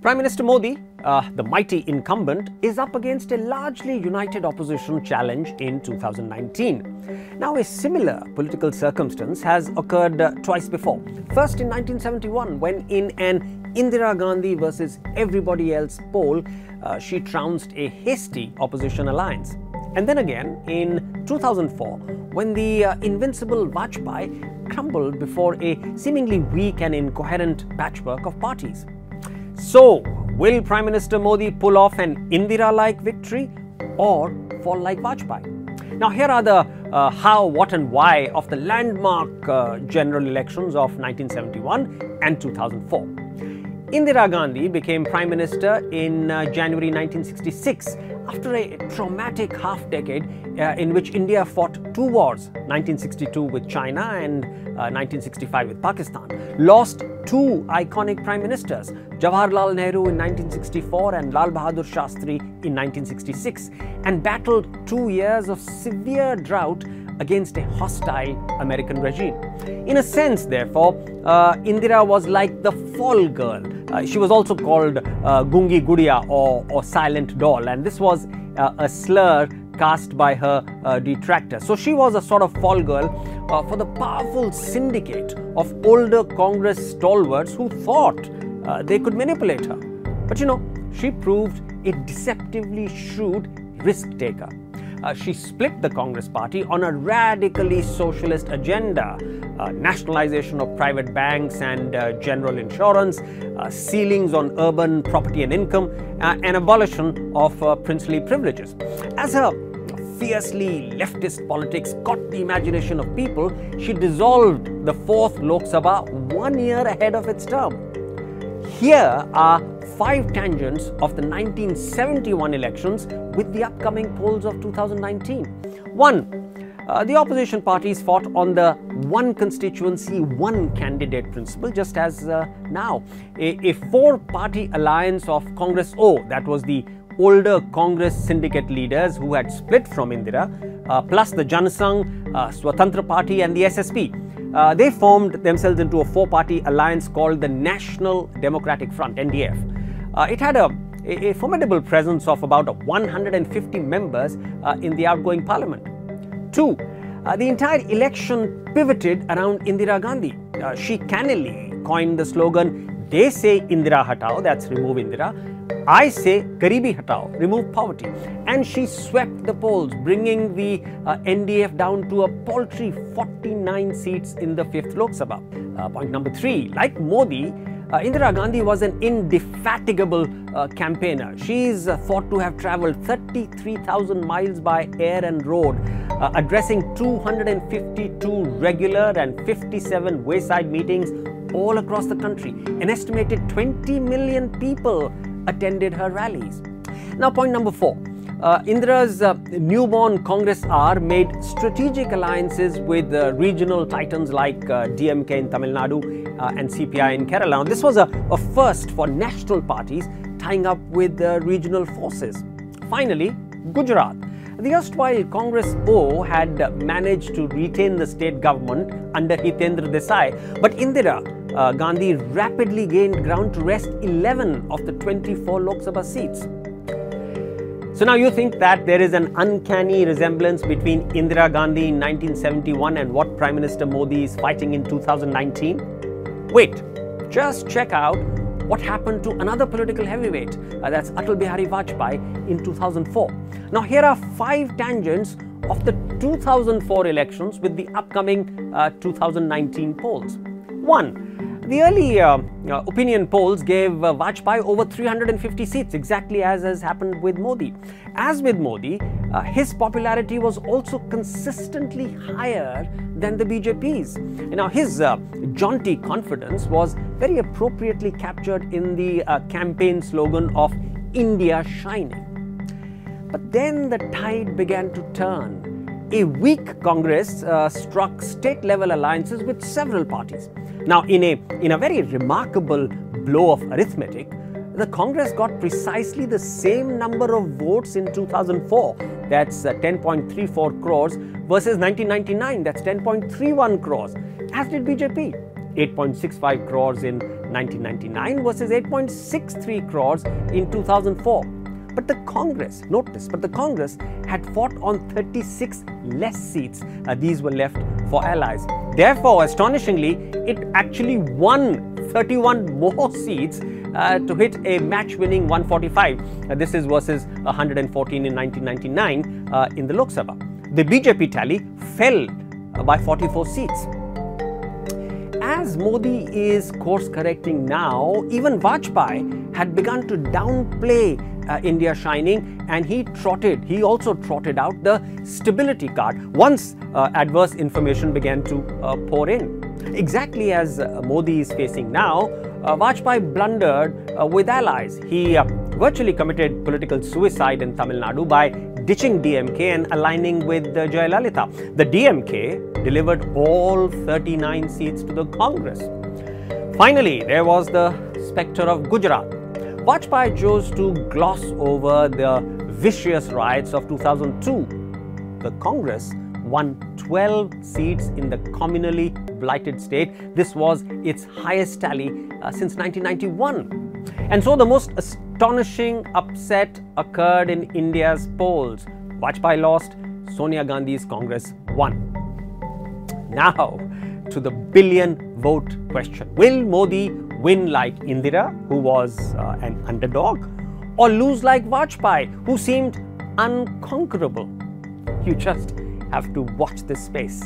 Prime Minister Modi, the mighty incumbent, is up against a largely united opposition challenge in 2019. Now, a similar political circumstance has occurred twice before. First in 1971, when in an Indira Gandhi versus everybody else poll, she trounced a hasty opposition alliance. And then again in 2004, when the invincible Vajpayee crumbled before a seemingly weak and incoherent patchwork of parties. So, will Prime Minister Modi pull off an Indira-like victory or fall like Vajpayee? Now, here are the how, what and why of the landmark general elections of 1971 and 2004. Indira Gandhi became Prime Minister in January 1966 after a traumatic half-decade in which India fought two wars, 1962 with China and 1965 with Pakistan, lost two iconic Prime Ministers, Jawaharlal Nehru in 1964 and Lal Bahadur Shastri in 1966, and battled 2 years of severe drought against a hostile American regime. In a sense, therefore, Indira was like the fall girl. She was also called Gungi Gudiya or Silent Doll, and this was a slur cast by her detractors. So she was a sort of fall girl for the powerful syndicate of older Congress stalwarts who thought they could manipulate her. But you know, she proved a deceptively shrewd risk taker. She split the Congress party on a radically socialist agenda, nationalization of private banks and general insurance, ceilings on urban property and income, and abolition of princely privileges. As her fiercely leftist politics caught the imagination of people, she dissolved the 4th Lok Sabha 1 year ahead of its term. Here are 5 tangents of the 1971 elections with the upcoming polls of 2019. 1. The opposition parties fought on the one constituency, one candidate principle, just as now. A 4-party alliance of Congress O, that was the older Congress syndicate leaders who had split from Indira, plus the Janasangh, Swatantra Party and the SSP. They formed themselves into a 4-party alliance called the National Democratic Front, NDF. It had a formidable presence of about 150 members in the outgoing parliament. 2. The entire election pivoted around Indira Gandhi. She cannily coined the slogan, "They say Indira Hatao," that's remove Indira. "I say Garibi Hatao," remove poverty. And she swept the polls, bringing the NDF down to a paltry 49 seats in the 5th Lok Sabha. Point number 3, like Modi, Indira Gandhi was an indefatigable campaigner. She is thought to have travelled 33,000 miles by air and road, addressing 252 regular and 57 wayside meetings all across the country. An estimated 20 million people attended her rallies. Now, point number 4. Indira's newborn Congress R made strategic alliances with regional titans like DMK in Tamil Nadu and CPI in Kerala. Now, this was a first for national parties tying up with regional forces. Finally, Gujarat. The erstwhile Congress O had managed to retain the state government under Hitendra Desai, but Indira Gandhi rapidly gained ground to wrest 11 of the 24 Lok Sabha seats. So now you think that there is an uncanny resemblance between Indira Gandhi in 1971 and what Prime Minister Modi is fighting in 2019? Wait, just check out what happened to another political heavyweight, that's Atal Bihari Vajpayee in 2004. Now here are 5 tangents of the 2004 elections with the upcoming 2019 polls. 1. The early opinion polls gave Vajpayee over 350 seats, exactly as has happened with Modi. As with Modi, his popularity was also consistently higher than the BJP's. Now, his jaunty confidence was very appropriately captured in the campaign slogan of "India Shining." But then the tide began to turn. A weak Congress struck state-level alliances with several parties. Now, in a very remarkable blow of arithmetic, the Congress got precisely the same number of votes in 2004, that's 10.34 crores, versus 1999, that's 10.31 crores, as did BJP. 8.65 crores in 1999 versus 8.63 crores in 2004. But the Congress, note this, but the Congress had fought on 36 less seats. These were left for allies. Therefore, astonishingly, it actually won 31 more seats to hit a match-winning 145. This is versus 114 in 1999 in the Lok Sabha. The BJP tally fell by 44 seats. As Modi is course-correcting now, even Vajpayee had begun to downplay India shining, and he also trotted out the stability card once adverse information began to pour in. Exactly as Modi is facing now, Vajpayee blundered with allies. He virtually committed political suicide in Tamil Nadu by ditching DMK and aligning with Jayalalitha. The DMK delivered all 39 seats to the Congress. Finally, there was the spectre of Gujarat. Vajpayee chose to gloss over the vicious riots of 2002. The Congress won 12 seats in the communally blighted state. This was its highest tally since 1991. And so the most astonishing upset occurred in India's polls. Vajpayee lost, Sonia Gandhi's Congress won. Now to the billion vote question. Will Modi win like Indira, who was an underdog, or lose like Vajpayee, who seemed unconquerable? You just have to watch this space.